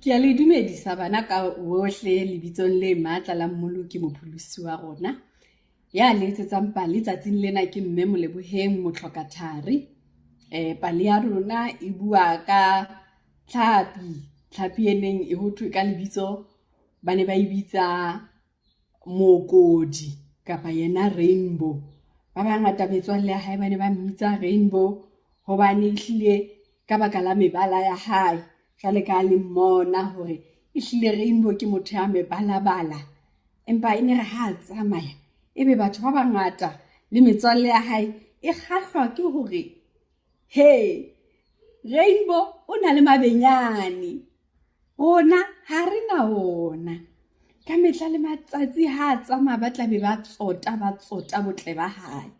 Ke a le dumedisa bana ka hohle lebitsong le matla la mmoloki mopholosi wa rona. Ya letsetsang pale tsatsing lena ke mme Moleboheng Motlhokathari. Pale ya rona e bua ka tlhapi eneng e hothwe ka lebitso ba ne ba ibitsa mokodi kapa yena rainbow. Ba bangata metswalle ya hae ba ne ba mmitsa rainbow hobane ehlile ka baka la mebala ya hae. Jwale ka le mmona hore ehlile rainbow ke motho ya mebala-bala. Empa e ne re ha tsamaya ebe batho ba bangata le metswalle ya hae e kgahlwa ke hore rainbow o na le mabenyane, ona ha re na ona. Ka mehla le matsatsi ha tsamaya ba tla be ba tsota botle ba hae.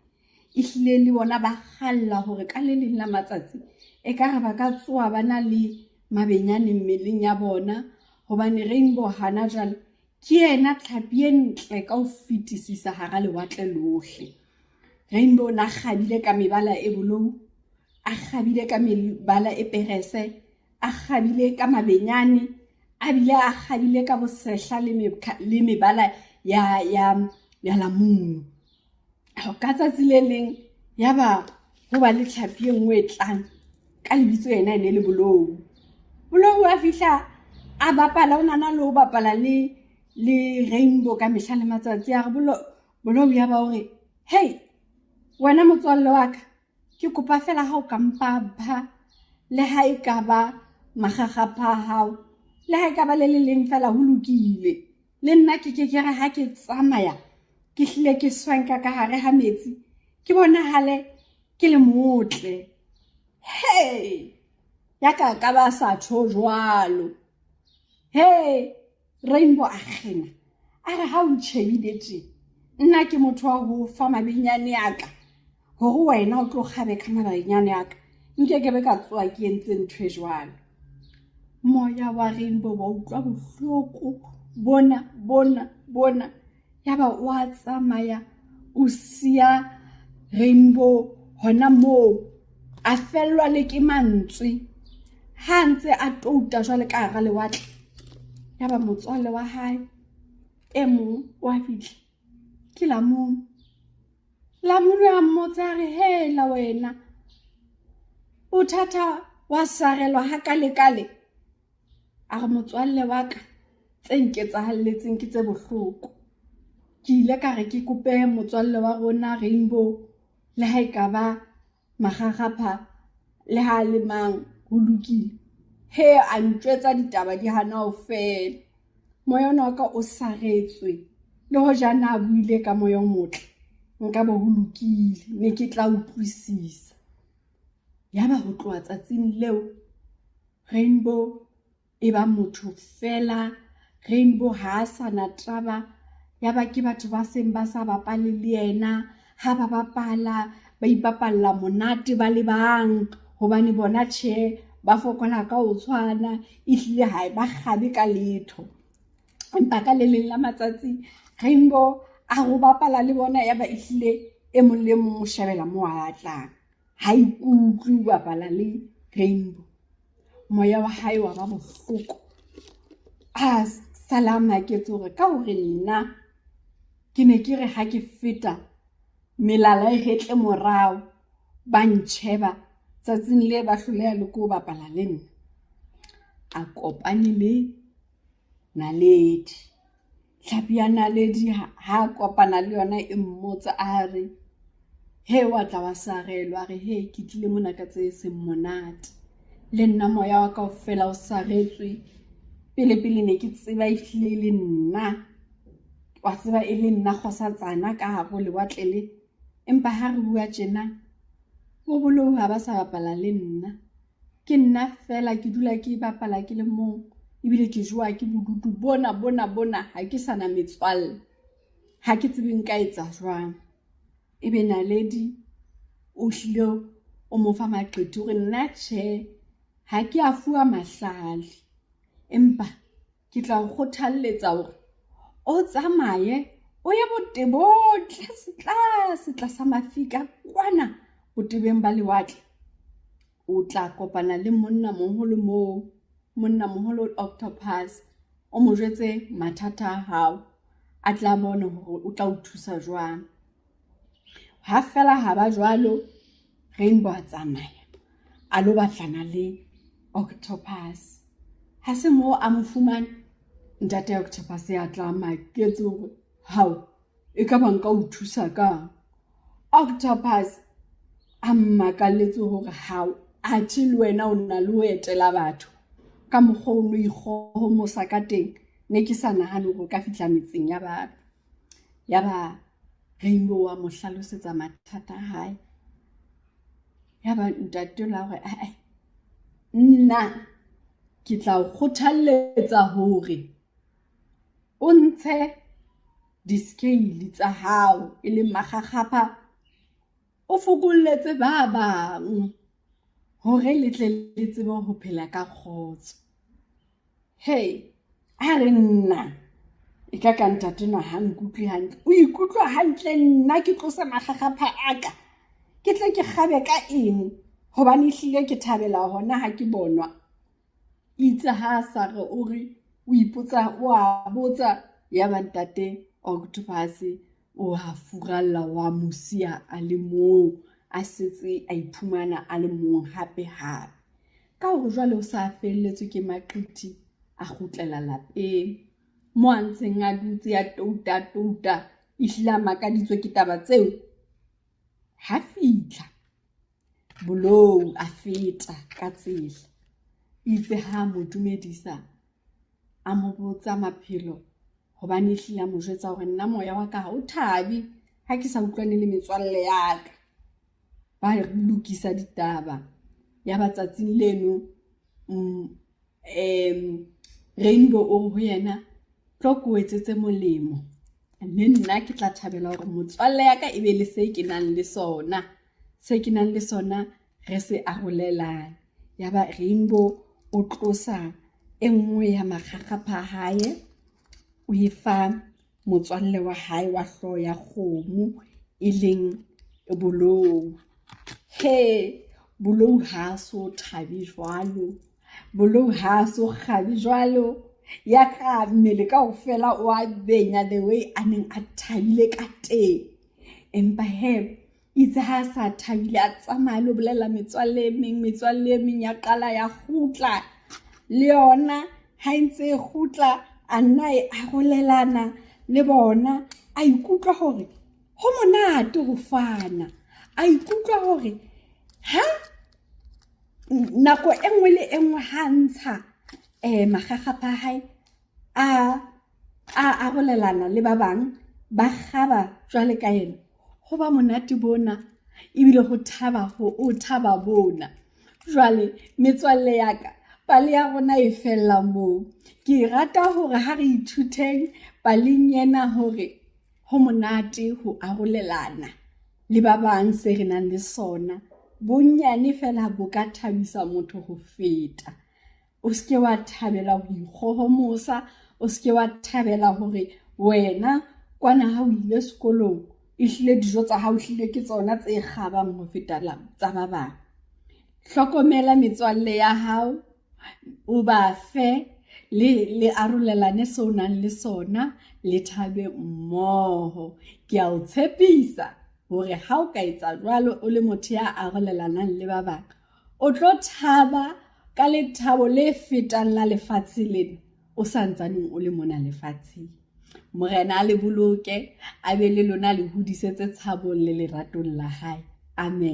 Ehlile le bona ba kgalla hore ka le leng la matsatsi ekare ba ka tsoha ba na le mabenyane mmeleng ya bona, hobane rainbow hana jwale ke yena tlhapi e ntle ka ho fetisisa hara lewatle lohle. Rainbow na kgabile ka mebala e bolou, a kgabile ka mebala e perese, a kgabile ka mabenyane, a bile a kgabile ka bosehla le mebala ya lamunu. Ka tsatsi le leng ya ba ho ba le tlhapi e nngwe e tlang ka lebitso yena ene le bolou. Bolou a fihla a bapala, o nana le ho bapala le rainbow ka mehla le matsatsi. A re bolou ya ba hore wena motswalle wa ka, ke kopa fela ha o ka mpha le ha e ka ba magagapha a hao, le ha e ka ba le leng fela ho lokile. Le nna ke re ha ke tsamaya ke hlile ke swanka ka hare ha metsi, ke bonahale ke le motle. Ya ka ba sa tjho jwalo. Rainbow a kgena, a re ha o ntjhebile tje, nna ke motho wa ho fa mabenyane ya ka hore wena o tlo kgabe ka mabenyane ya ka. Nkekebe ka tsoha ke entse ntho e jwalo. Moya wa rainbow wa utlwa bohloko bona. Yaba wa tsamaya o siya rainbow hona moo, a fellwa le ke mantswe ha ntse a touta jwale ka hara lewatle. Yaba motswalle wa hae e mong wa fihla ke lamunu ya mmotsa re la wena bothata wa sarelwa ha kale. A re motswalle wa ka, tse nketsahalletseng ke tse bohloko. Ke ile ka re ke kope motswalle wa rona rainbow le ha e ka ba magagapha le ha le mang ho lokile. A ntjwetsa ditaba di hana ho fela. Moya ona wa ka o saretswe, le hoja na a buile ka moya o motle, nka bo ho lokile, ne ke tla utlwisisa. Yaba ho tloha tsatsing leo rainbow e ba motho fela. Rainbow ha a sa na taba. Yaba ke batho ba seng ba sa bapale le yena. Ha ba bapala ba ipapalla monate ba le bang, hobane bona tjhe ba fokola ka ho tshwana. Ehlile ha ba kgabe ka letho. Empa ka le leng la matsatsi rainbow a ho bapala le bona, yaba ehlile e mong le mong o shebela moo a tlang. Ha ikutlwe ho bapala le rainbow. Moya wa hae wa ba bohloko. Salama ke hore ka hore nna ke ne ke re ha ke feta melala e hetle morao, ba ntjheba tsatsing le ba hloleha le ko bapala le nna. A kopane le naledi, tlhapi ya naledi ha kopana le yona e mmotsa a re wa tla wa sarelwa. A re ke tlile mona ka tse seng monate. Le nna moya wa ka ofela o saretswe. Pele ne ke tseba ehlile le nna, wa tseba e le nna kgosatsana ka hare ho lewatle le. Empa ha re bua tjena bo bolou ha ba sa bapala le nna. Ke nna fela ke dula ke bapala ke le moo, ebile ke joa ke bodutu bona. Ha ke sana metswalle, ha ke tsebe nka etsa jwang. Ebe naledi o hlile o mo fa maqiti hore nna tjhe ha ke a fuwa mahlale, empa ke tla o kgothalletsa hore o tsamaye o ye botebotle setla sa mafika kwana botebeng ba lewatle. O tla kopana le monna moholo moo monna moholo octopus o mo jwetse mathata a hao a tla bona hore o tla o thusa jwang. Ha fela ha ba jwalo, Rainbow a tsamaya a lo batlana le octopus. Ha se mo a mo fumana, ntate octopus ya tla maketse hore hao e ka ba nka o thusa ka. Octopus a mmakalletse hore hao athe le wena o na le ho etela batho ka mokgwa o ikgohomosa ka teng, ne ke sa nahane hore o ka fihla metseng ya batho. Ya ba Rainbow wa mo hlalosetsa mathata a hae. Ya ba ntate la hore nna ke tla o kgothalletsa hore o ntshe di-scale tsa hao e leng makgakgapha, o fokolletse ba bang hore le tle le tsebe ho phela ka kgotso. Hey, a re nna e ka ntate na ha nkutlwe hantle, o ikutlwa hantle nna ke tlosa makgakgapha aka ke tle ke kgabe ka eng, hobane ehlile ke thabela hona ha ke bonwa. Itse ha sa re o re o ipotsa, o a botsa, ya ba ntate octopus o ha furalla wa mosia a le moo, a setse a iphumana a le mong hape hape. Ka hore jwale o sa felletswe ke maqiti, a kgutlela lapeng mo a ntseng a dutse ya touta ehlile a makaditswe ke taba tseo. Ha fihla Bolou a feta ka tsela, itse ha mo dumedisa a mo botsa maphelo, hobane ehlile a mo jwetsa hore nna moya wa ka ha o thabi ha ke sa utlwane le metswalle ya ka. Ba lokisa ditaba. Ya ba tsatsing leno Rainbow o ho yena tlo ko etsetse molemo, mme nna ke tla thabela hore motswalle ya ka e be le se ke nang le sona, re se arolelane. Ya ba Rainbow o tlosa e nngwe ya makgakgapha a hae, o e fa motswalle wa hae wa hlooho ya kgomo e leng Bolou. Bolou ha so thabi jwalo, Bolou ha so kgabe jwalo. Ya ka mmele kaofela o a benya the way a neng a thabile ka teng. Empa itse ha sa thabile a tsamaya le bolela metswalle e meng ya qala ya kgutla le yona. Ha ntse e kgutla a nna e arolelana le bona, a ikutlwa hore ho monate ho fana, a ikutlwa hore ha nako e nngwe le e nngwe ha ntsha makgakgapha hae a arolelana le ba bang, ba kgaba jwale ka yena, ho ba monate bona ebile o thaba bona. Jwale metswalle ya ka, pale ya rona e fella moo. Ke rata hore ha re ithuteng paleng yena hore ho monate ho arolelana le ba bang se re nang le sona. Bonyane fela bo ka thabisa motho ho feta. O ske wa thabela ho ikgohomosa, o ske wa thabela hore wena kwana ha o ile sekolong ehlile dijo tsa hao hlile ke tsona tse kgabang ho feta tsa ba bang. Hlokomela metswalle ya hao, o ba fe le arolelane se o nang le sona, le thabe mmoho. Ke a o tshepisa hore ha o ka etsa jwalo o le motho ya arolelanang le ba bang, o tlo thaba ka lethabo le fetang la lefatshe lena o sa ntsaneng o le mona lefatsheng. Morena a le boloke, a be le lona le hodisetse tshabong le leratong la hae. Amen.